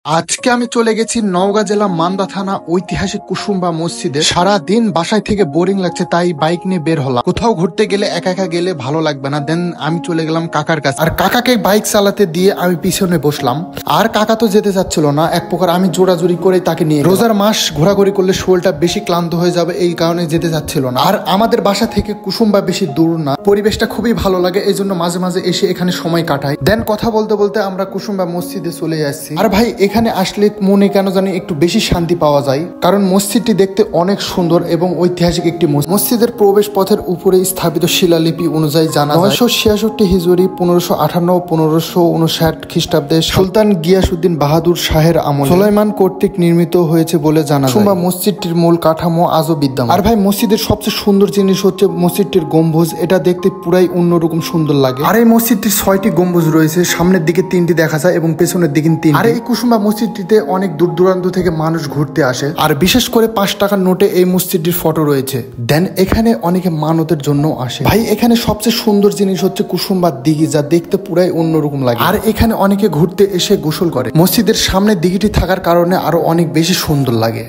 আজকে আমি চলে গেছি নওগাঁ জেলা মান্দা থানা ঐতিহাসিক কুসুম্বা মসজিদে। সারা দিন বাসায় থেকে বোরিং লাগছে, তাই বাইক নিয়ে বের হলাম। কোথাও ঘুরতে গেলে একা একা গেলে ভালো লাগবে না। দেন আমি চলে গেলাম কাকার কাছে, আর কাকাকে বাইক চালাতে দিয়ে আমি পিছনে বসলাম। আর কাকা তো যেতে চাচ্ছিল না, এক প্রকার আমি জোরাজুরি করে তাকে নিয়ে। রোজার মাস ঘোরাঘুরি করলে শরীরটা বেশি ক্লান্ত হয়ে যাবে, এই কারণে যেতে চাচ্ছিল না। আর আমাদের বাসা থেকে কুসুম্বা বেশি দূর না, পরিবেশটা খুবই ভালো লাগে, এই জন্য মাঝে মাঝে এসে এখানে সময় কাটাই। দেন কথা বলতে বলতে আমরা কুসুম্বা মসজিদে চলে আসছি। আর ভাই এখানে আসলে মনে কেন জানি একটু বেশি শান্তি পাওয়া যায়, কারণ মসজিদটি দেখতে অনেক সুন্দর এবং ঐতিহাসিক একটি মসজিদের প্রবেশ পথের উপরে স্থাপিত শিলালিপি অনুযায়ী জানা যায় 966 হিজরি 1558-1559 খ্রিস্টাব্দে সুলতান গিয়াসউদ্দিন বাহাদুর শাহের আমলে সুলাইমান কর্তৃক নির্মিত হয়েছে বলে জানা যায়। কুসুম্বা মসজিদটির মূল কাঠামো আজও বিদ্যমান। আর ভাই মসজিদের সবচেয়ে সুন্দর জিনিস হচ্ছে মসজিদটির গম্বুজ, এটা দেখতে পুরাই অন্যরকম সুন্দর লাগে। আর এই মসজিদটির 6টি গম্বুজ রয়েছে, সামনের দিকে 3টি দেখা যায় এবং পেছনের দিকে 3টি। আর এই কুসুম্বা মসজিদটিতে অনেক দূর দূরান্ত থেকে মানুষ ঘুরতে আসে, আর বিশেষ করে 5 টাকার নোটে এই মসজিদটির ফটো রয়েছে। দেন এখানে অনেকে মানতের জন্য আসে। ভাই এখানে সবচেয়ে সুন্দর জিনিস হচ্ছে কুসুম্বার দিঘি, যা দেখতে পুরাই অন্যরকম লাগে। আর এখানে অনেকে ঘুরতে এসে গোসল করে। মসজিদের সামনে দিঘিটি থাকার কারণে আরো অনেক বেশি সুন্দর লাগে।